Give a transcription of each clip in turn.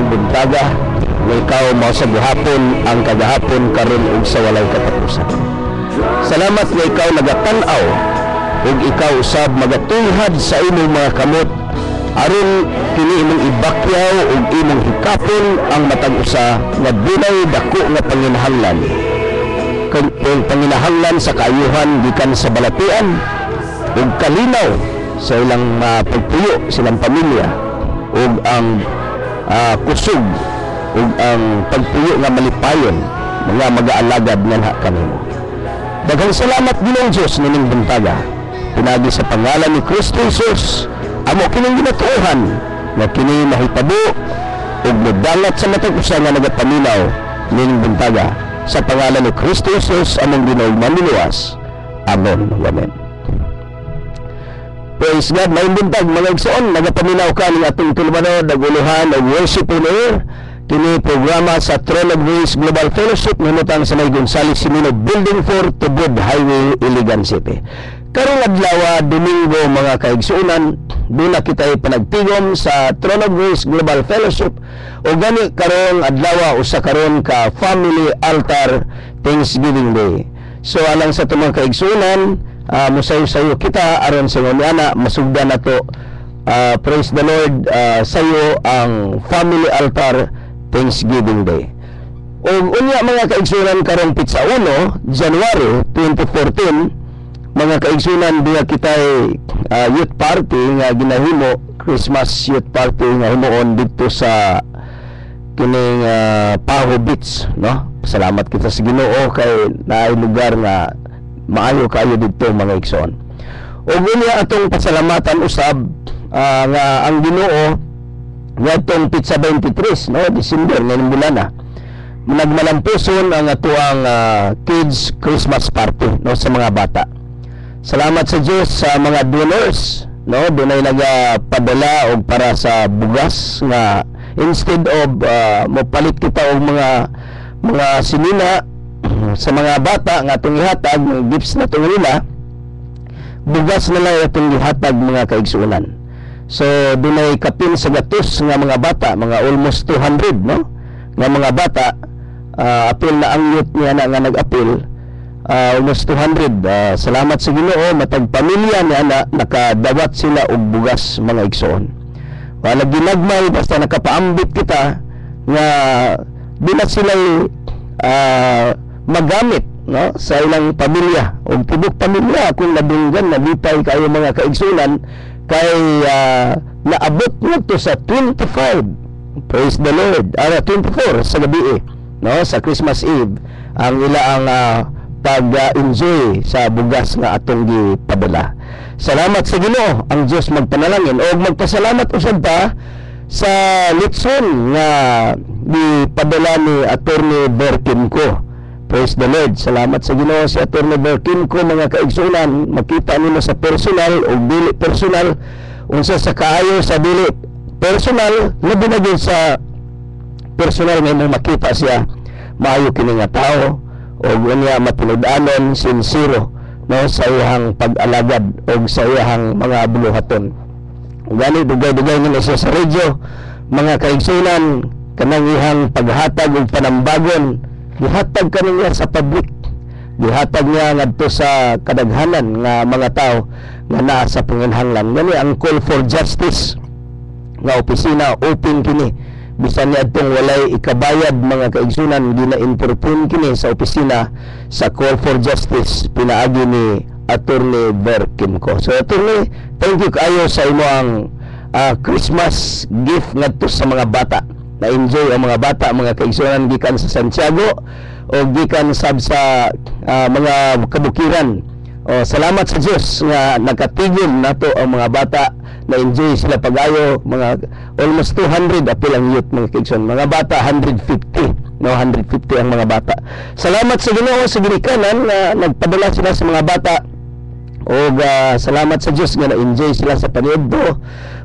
ning buntaga nga ikaw mao sa gihapon ang kagahapon karon ug sa walay katapusan. Salamat nga ikaw nagatan-aw ug ikaw usab magatuyhad sa imong mga kamot aron kini imong ibakyaw ug imong hikapon ang matag usa nga dunay dako nga panginahanglan. Kung panginahanglan sa kaayuhan gikan sa balatian ug kalinaw sa ilang pagpuyo silang pamilya ug ang kusog ug ang pagpuyo nga malipayon mga mag-aalagad nga kanimo. Daghang salamat Ginoong Dios nining buntaga. Pinagi sa pangalan ni Kristo Jesus amo kining ginatuohan nga kini mahitabo ug modangat sa matag usa nga nagapaminaw nining buntaga. Sa pangalan ni Kristo Jesus among Ginoong manluwas. Amen. Amen. Praise God. May buntag mga igsoon, nagapaminaw ka ng atong tulumano, naguluhan o worship on air. Kini programa sa Throne of Grace Global Fellowship nunutang sa May Gonzales Simino Building 4 Tubod Highway, Iligan City. Karong adlaw Domingo mga kaigsuonan, doon na kita panagtigom sa Throne of Grace Global Fellowship o gani karong adlaw usa karon ka Family Altar Thanksgiving Day. So alang sa tumang kaigsuonan, musayo-sayo kita aron sa ngana masugdan nato praise the Lord sayo ang Family Altar Thanksgiving Day. O unya mga kaigsunan karong Pitsa 1 January 2014 mga kaigsunan diya kita youth party nga ginahimo, Christmas youth party nga himuon dito sa kining Paho Beach, no? Salamat kita sa Ginoo kay naay lugar nga maayo kayo dito mga igsoon. O unya atong pasalamatan usab nga ang Ginoo nga itong Pitsa 23 no December ngayong bulan na nagmalampuson ang atuang kids Christmas party no sa mga bata. Salamat sa Diyos sa mga donors no dunay nagapadala og para sa bugas nga instead of mopalit kita og mga sinina sa mga bata nga atong ihatag ng gifts na itong nila, bugas na lang itong ihatag mga kaigsuunan. So dunay kapin sa gatos nga mga bata, mga almost 200 no nga mga bata, apil na ang youth niya na nga nag-apil, almost 200. Salamat sa Ginoo matag pamilya niya na nakadawat sila og bugas mga igsoon. Wala ginagmay basta nakapaambit kita nga di na sila magamit no sa ilang pamilya o tibok pamilya kung nadunggan nabitay kayo mga kaigsunan kay naabot ngadto sa 25. Praise the Lord. 24 sa gabi no sa Christmas Eve ang ilaang pag-enjoy sa bugas nga atong gipadala. Salamat sa Ginoo ang Dios magpanalangin o magpasalamat usab ta sa litson nga gipadala ni Attorney Berkinco. Praise the Lord. Salamat sa Ginoo si Attorney Berkinco mga kaigsunan, makita nimo sa personal o dili personal unsa sa kaayo sa dili personal labi na gyud sa personal nga makita siya maayo kini nga tawo o unya matinud-anon sincero no sa iyang pag-alagad o sa iyang mga buluhaton. Gani dugay-dugay nila siya sa radyo mga kaigsunan kanang iyang paghatag og panambagon gihatag kaniya sa public, gihatag niya ngadto sa kadaghanan nga mga tao nga naa sa panginahanglan. Gani ang call for justice nga opisina open kini bisan niadtong walay ikabayad mga kaigsunan gina-entertain kini sa opisina sa call for justice pinaagi ni Attorney Berkinco. So Attorney, thank you kayo sa imong Christmas gift ngadto sa mga bata. Na-enjoy ang mga bata, mga kaigsunan gikan sa Santiago o gikan sab sa mga kabukiran. O salamat sa Dios nga nakatigom nato ang mga bata, na-enjoy sila pagayo, mga almost 200 apil ang youth mga kaigsunan. Mga bata 150, no 150 ang mga bata. Salamat sa Ginoo sa ginikanan na nagpadala sila sa mga bata. O salamat sa Dios nga na-enjoy sila sa paniudto.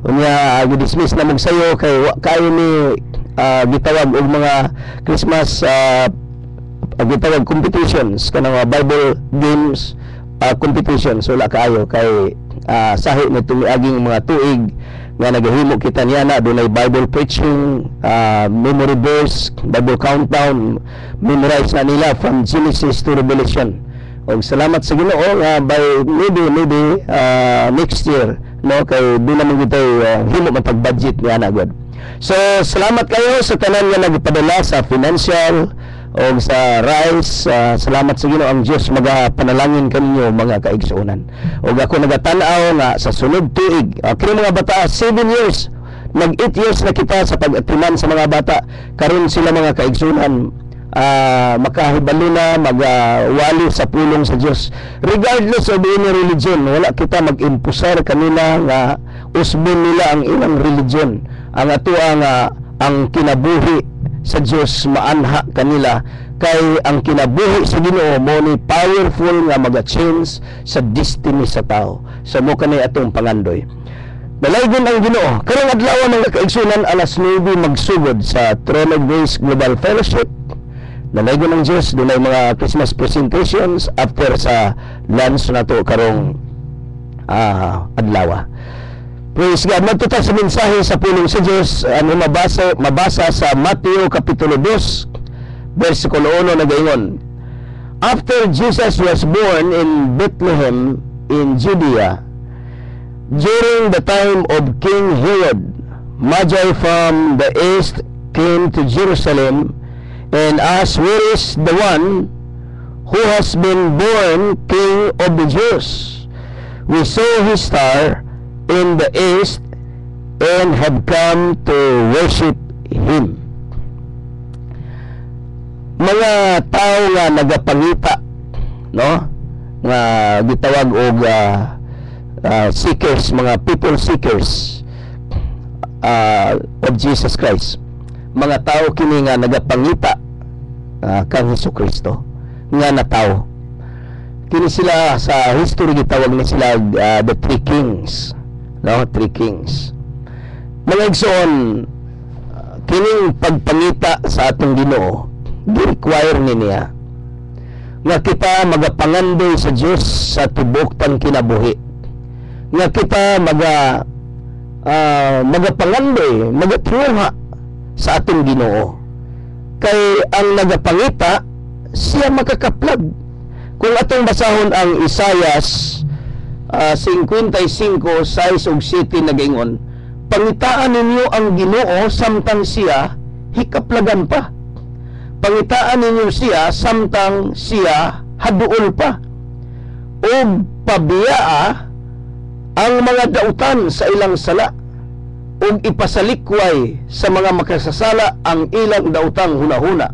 Unya gi-dismiss na magsayo kay kayo ni gitawag og mga Christmas gitawag competitions kanang Bible games competitions wala kaayo kay sahi na tumiaging mga tuig nga nagahimo kita niya na dunay Bible preaching, memory verse, Bible countdown, memorize na nila from Genesis to Revelation. Og salamat sa Ginoo nga by maybe next year, no, kay di naman kita himo matag-budget niya na god. So salamat kayo sa tanan nga nagpadala sa financial o sa rice. Salamat sa Ginoo. Ang Dios magapanalangin kaninyo mga kaigsuonan. Og ako nagatanaw nga sa sunod tuig, kini mga bata 7 years, nag 8 years na kita sa pag-atiman sa mga bata. Karon sila mga kaigsuonan makahibalo na, magwali sa pulong sa Dios. Regardless of any religion, wala kita mag-impusar kanila nga usbon nila ang ilang religion. Ang atoa nga ang kinabuhi sa Dios maanha kanila, kay ang kinabuhi sa Ginoo mo ni powerful nga maga-change sa destiny sa tao. So mo kanay atong pangandoy. Dalaygon ang Ginoo. Karong adlaw mga kaigsunan, alas 9 magsugod sa Throne of Grace Global Fellowship. Dalaygon ang Dios, dunay mga Christmas presentations after sa lunch nato karong adlaw. Praise God. Magtuta sa mensahe sa pulong sa Diyos. Ano mabasa sa Mateo Kapitulo 2 versikulo 1 nagaingon, after Jesus was born in Bethlehem in Judea, during the time of King Herod, Magi from the east came to Jerusalem and asked, where is the one who has been born King of the Jews? We saw his star in the east and have come to worship him. Mga tao nga nagapangita, no, nga gitawag og seekers, mga people seekers of Jesus Christ. Mga tao kini nga nagapangita kang Hesukristo nga na tao. Kini sila sa history gitawag ni sila the three kings. No, three kings. Mga igsoon, kining pagpangita sa atong Ginoo, gi-require niya nga kita magapangandoy sa Dios sa tibok tang kinabuhi. Nga kita magapangandoy, magatruha sa atong Ginoo. Kay ang nagapangita, siya makakaplag. Kung atong basahon ang Isaias 55, 6 ug 7 nagaingon, pangitaan ninyo ang Ginoo samtang siya hikaplagan pa. Pangitaan ninyo siya samtang siya haduol pa. O pabiyaa ang mga dautan sa ilang sala, ug ipasalikway sa mga makasasala ang ilang dautang hunahuna.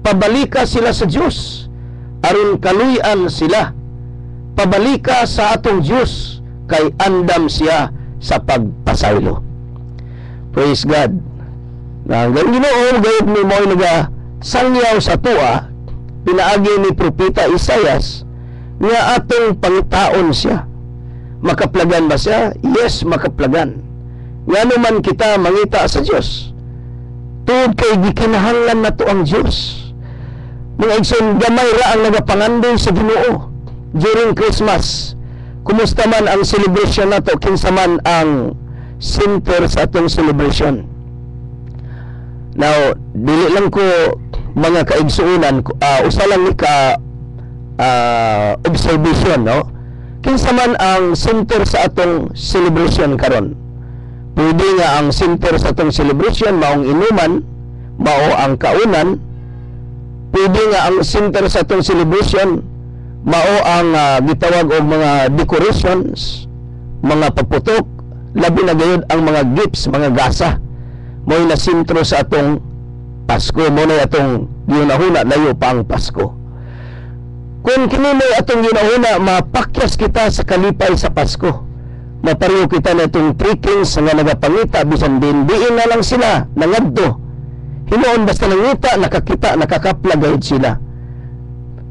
Pabalika sila sa Dios, aron kaluy-an sila. Pabalika sa atong Diyos, kay andam siya sa pagpasaylo. Praise God. Na ang Ginoo gayud ni mo naga sangyaw sa tuwa, pinaagi ni propeta Isaias nga atong pangitaon siya. Makaplagan ba siya? Yes, makaplagan. Nga naman kita mangita sa Diyos, tuod kay gikinahanglan nato ang Diyos. Mga igsoon, gamay ra ang nagapangandoy sa Ginoo during Christmas. Kumusta man ang celebration nato, kinsa man ang center sa atong celebration. Now, dili lang ko mga kaigsuunan, usa lang ni ka observation, no? Kinsa man ang center sa atong celebration karon. Pwede nga ang center sa atong celebration maong inuman, mao ang kaunan. Pwede nga ang center sa atong celebration mao ang gitawag og mga decorations, mga paputok, labi na gayud ang mga gifts, mga gasa. Mo'y na sentro sa atong Pasko, mo na atong ginahuna layo pa ang Pasko. Kung kini mo atong ginahuna, mapakyas kita sa kalipay sa Pasko. Mapariyo kita na itong three kings nga nagapangita, bisan diin na lang sila nangadto. Hinoon basta nangita, nakakita, nakakaplagayod sila.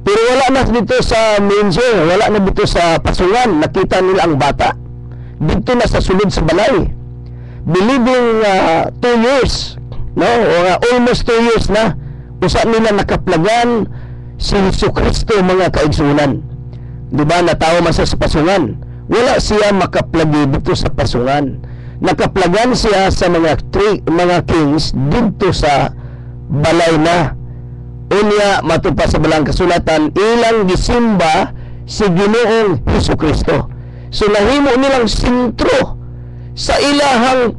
Pero wala na dito sa manger, wala na dito sa pasungan, nakita nila ang bata. Dito na sa sulod sa balay. Believing 2 years, no? O almost 2 years na, usa nila nakaplagan si Hesukristo, mga kaigsunan. Di ba, natawo man sa pasungan. Wala siya makaplagi dito sa pasungan. nakaplagan siya sa mga kings dito sa balay na. Unya matupad sa balang kasulatan, ilang gisimba si Ginoong Hesukristo. So nahimo nilang sentro sa ilahang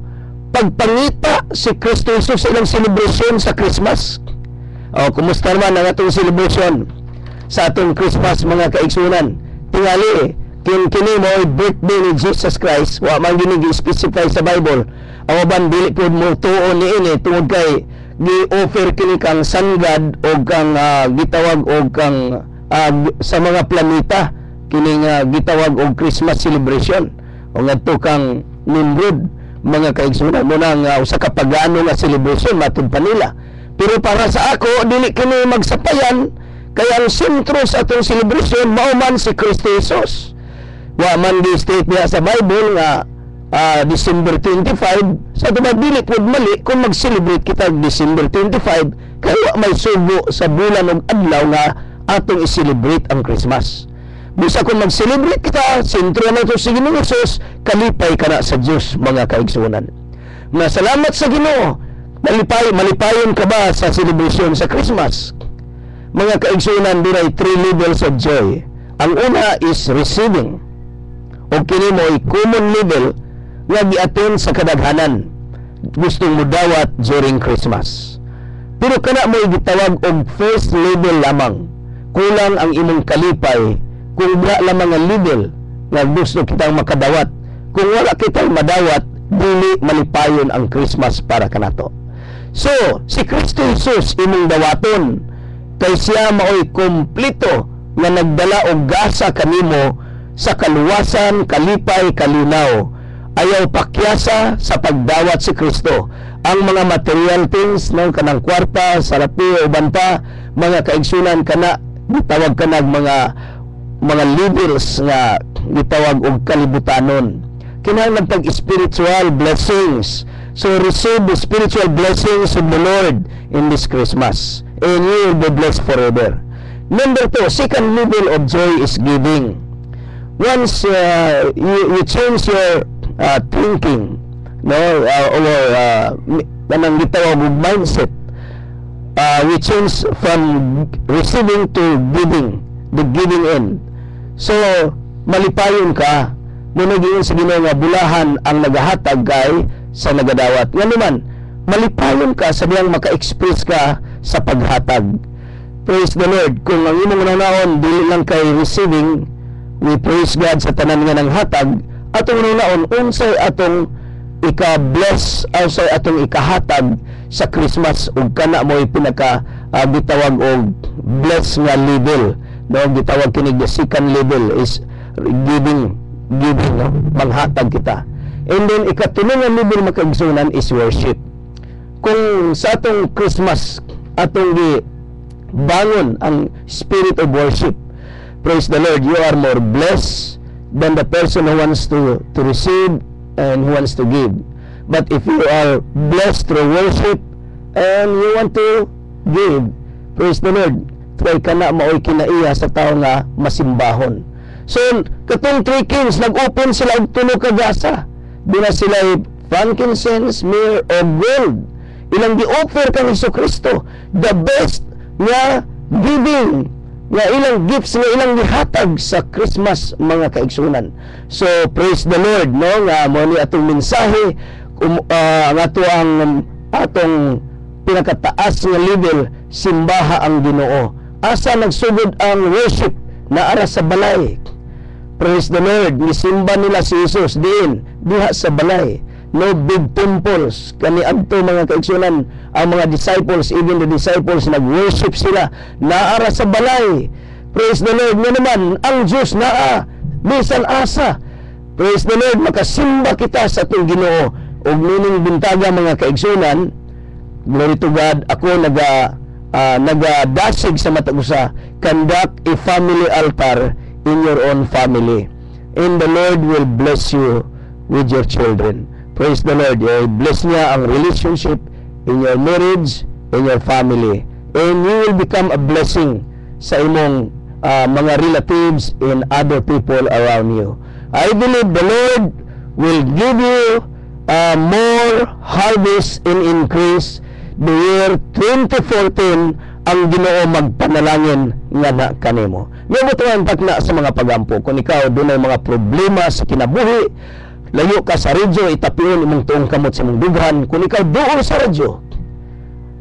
pagpangita si Kristo Jesus sa ilang celebration sa Christmas. Kumusta naman ang atong celebration sa atong Christmas, mga kaigsunan? Tingali, kini mo ay birthday ni Jesus Christ, wa man gini gi-specify sa Bible. Awaban dili pud mo tuon niini tungod kay gi-offer kini kang sun god o kang gitawag og kang sa mga planeta kini nga gitawag og Christmas celebration o ngadto kang Nimrod, mga kaigsunan mo nang usa ka pagano nga celebration matud pa nila. Pero para sa ako dili kini magsapayan, kaya ang sentro sa atong celebration mao man si Kristo Jesus. Wa man di state niya sa Bible nga December 25, sa tubag dili pud mali kung mag-celebrate kita December 25 kaya may sugo sa bulan og adlaw nga atong i-celebrate ang Christmas. Bisa kung mag-celebrate kita, sentro na ito si Ginoong Jesus, kalipay ka na sa Diyos, mga kaigsunan. Salamat sa Ginoo. Malipayon ka ba sa celebration sa Christmas? Mga kaigsunan, dunay 3 levels of joy. Ang una is receiving. O kini mo ay common level nga giaton sa kadaghanan. Gustong mo dawat during Christmas. Pero kana mo gitawag og first level lamang. Kulang ang imong kalipay kung wala lamang ang level nga gusto kitang makadawat. Kung wala kitang madawat, dili malipayon ang Christmas para kanato. So, si Kristo Jesus imong dawaton kay siya maoy kompleto nga nagdala og gasa kanimo sa kaluwasan, kalipay, kalinaw. Ayaw pakyasa sa pagdawat si Kristo. Ang mga material things ng kanang kwarta, sarapi o banta, mga kaigsunan kana gitawag kanag mga levels nga gitawag og kalibutanon. Kinahanglan tag spiritual blessings. So receive the spiritual blessings of the Lord in this Christmas, and you will be blessed forever. Number 2, second level of joy is giving. Once you change your thinking, no, or kanang gitawag og mindset, we change from receiving to giving, the giving end. So malipayon ka, muna giyon sa Ginoo nga bulahan ang nagahatag kay sa nagadawat. Nga naman, malipayon ka sa diyang maka-express ka sa paghatag. Praise the Lord. Kung ang imong naon dili lang kay receiving, we praise God sa tanan nga ng hatag. Atong naon unsay atong ika-bless, unsay atong ikahatag sa Christmas ug kana mo pinaka gitawag og bless nga level. No, gitawag kini the second level is giving, no, panghatag kita. And then ikatulungan level makaigsunan is worship. Kung sa atong Christmas atong bangon ang spirit of worship, praise the Lord, you are more blessed than the person who wants to receive and who wants to give. But if you are blessed through worship and you want to give, praise the Lord, kay kana maoy kinaiya sa tao nga masimbahon. So katong 3 kings nag-open sila og tulo ka gasa. Dina sila frankincense, myrrh o gold. Ilang gi-offer kang Hesukristo, the best nga giving, nga ilang gifts nga ilang gihatag sa Christmas, mga kaigsunan. So praise the Lord, no, nga mo ni atong mensahe nga ato ang atong pinakataas nga level, simbaha ang Ginoo. Asa nagsugod ang worship na ara sa balay. Praise the Lord, nisimba nila si Jesus diha sa balay. No big temples. Kani adto mga kaigsunan, ang mga disciples, even the disciples, nag-worship sila naara sa balay. Praise the Lord. Nga naman, ang Diyos naa bisan asa. Praise the Lord, makasimba kita sa atong Ginoo. Og nining bintaga mga kaigsunan, glory to God, ako nagadasig sa matag-usa, conduct a family altar in your own family, and the Lord will bless you with your children. Praise the Lord. Bless niya ang relationship in your marriage, in your family, and you will become a blessing sa imong mga relatives and other people around you. I believe the Lord will give you more harvest and increase. The year 2014 ang Ginoo magpanalangin nga na kanimo. Nga mo na sa mga pagampo. Kung ikaw doon ay mga problema sa kinabuhi, layo ka sa radyo, itapion imong tuong kamot sa imong dughan. Kung ikaw doon sa radyo,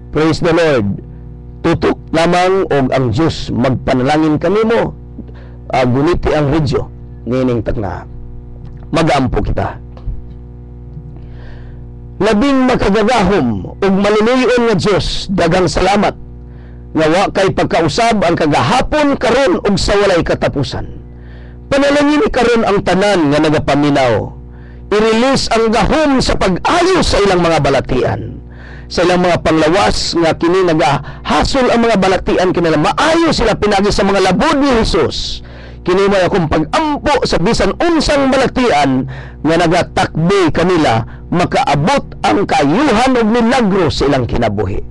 praise the Lord, tutok lamang og ang Diyos magpanalangin kanimo. Guniti ang radyo, nining takna. Magampo kita. Labing makagagahom ug malunuyon nga Dios, daghang salamat nga wa kay pagkausab ang kagahapon karon ug sa walay katapusan. Panalangin karon ang tanan nga nagapaminaw. I-release ang gahom sa pag-ayo sa ilang mga balatian. Sa ilang mga panglawas nga kini nagahasol ang mga balatian kinila maayo sila pinagi sa mga labod ni Hesus. Kini may akong pag-ampo sa bisan unsang balatian nga nagatakbo kanila makaabot ang kayuhan ug milagro sa ilang kinabuhi.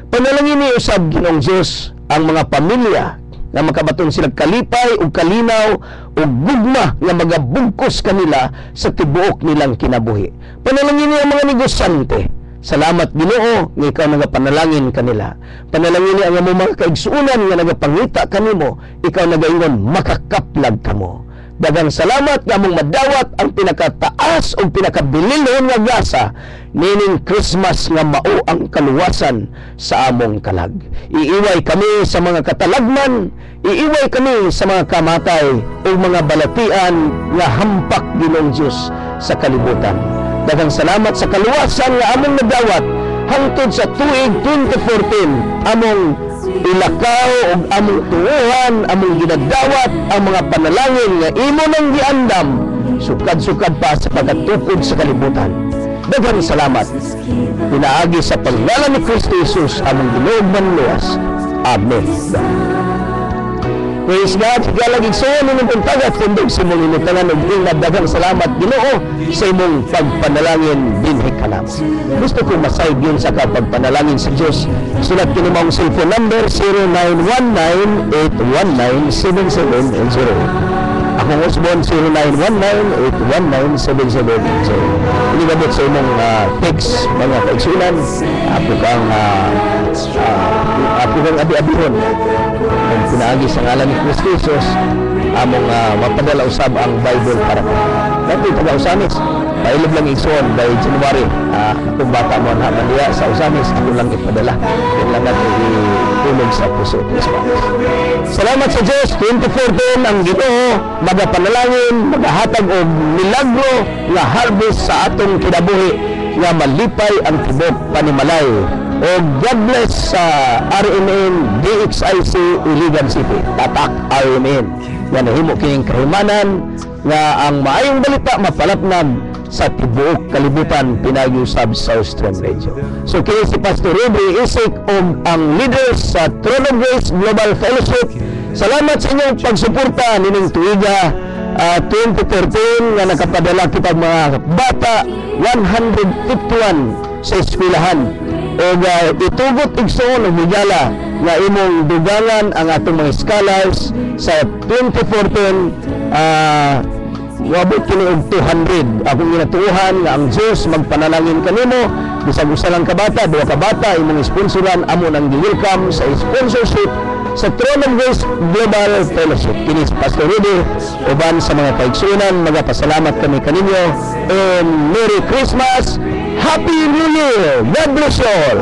Panalangin ni usab Ginoong Dios ang mga pamilya nga makabaton sila kalipay ug kalinaw ug gugma nga magabugkos kanila sa tibuok nilang kinabuhi. Panalangin niya ang mga negosyante. Salamat Ginoo nga ikaw nagapanalangin kanila. Panalangin niya ang mga kaigsuonan nga nagapangita kanimo, ikaw nagaingon makakaplag kamo. Daghang salamat nga mong madawat ang pinakataas o pinakabililhon nga gasa nining Christmas nga mao ang kaluwasan sa among kalag. Iiway kami sa mga katalagman, iiway kami sa mga kamatay o mga balatian nga hampak Ginoong Dios sa kalibutan. Daghang salamat sa kaluwasan nga among nadawat hangtod sa tuig 2014 among ilakaw ug among tuuhan, among ginadawat ang mga panalangin nga imo nang giandam sukad-sukad pa sa pagkatukod sa kalibutan. Daghang salamat. Pinaagi sa pangalan ni Kristo Jesus among Ginoo manluwas. Amen. Praise God. Higalag igsoon ninyo kong tagat kundog sa mong inutangan og ingad. Daghang salamat Ginoo sa imong pagpanalangin dinhi kanam. Gusto ko masayod yun sa pagpanalangin sa Diyos. Sulat ko namang cellphone number 0919-819-7780. Akong Osborne 0919-819-7780. Inigabot sa imong text mga kaigsunan. Ako kang abi-abihon. Ang pinaagi sa ngalan ni Kristo Jesus, among mapadala usab ang Bible para ko. Dati taga-Usamis, pailog lang igsoon by January. Kung bata mo na maniya sa Usamis, ako lang ipadala. Yan lang natin itulog sa puso. Salamat sa Diyos. 2014 ang Ginoo magapanalangin, magahatag og milagro nga harvest sa atong kinabuhi nga malipay ang tibok panimalay. O God bless sa RMN DXIC Iligan City. Tatak RMN. Yan nahimo kining kahimanan nga ang maayong balita mapalapnag sa tibuok kalibutan pinag-usab sa Austrian Radio. So kini si Pastor Ruby Isik o ang leader sa Throne of Grace Global Fellowship. Salamat sa inyong pagsuporta nining tuiga 2013 nga nakapadala kita mga bata 151 sa eskwelahan. O itugot igsoon o higala nga imong dugangan ang atong mga scholars sa 2014 wabot kini og 200. Akong ginatuuhan nga ang Diyos magpanalangin kanimo bisag usa lang ka bata, duha ka bata imong sponsoran amo nang gi-welcome sa sponsorship sa Throne of Grace Global Fellowship. Kini si Pastor Rudy uban sa mga kaigsunan, magapasalamat kami kaninyo and Merry Christmas, Happy New Year. God bless you all.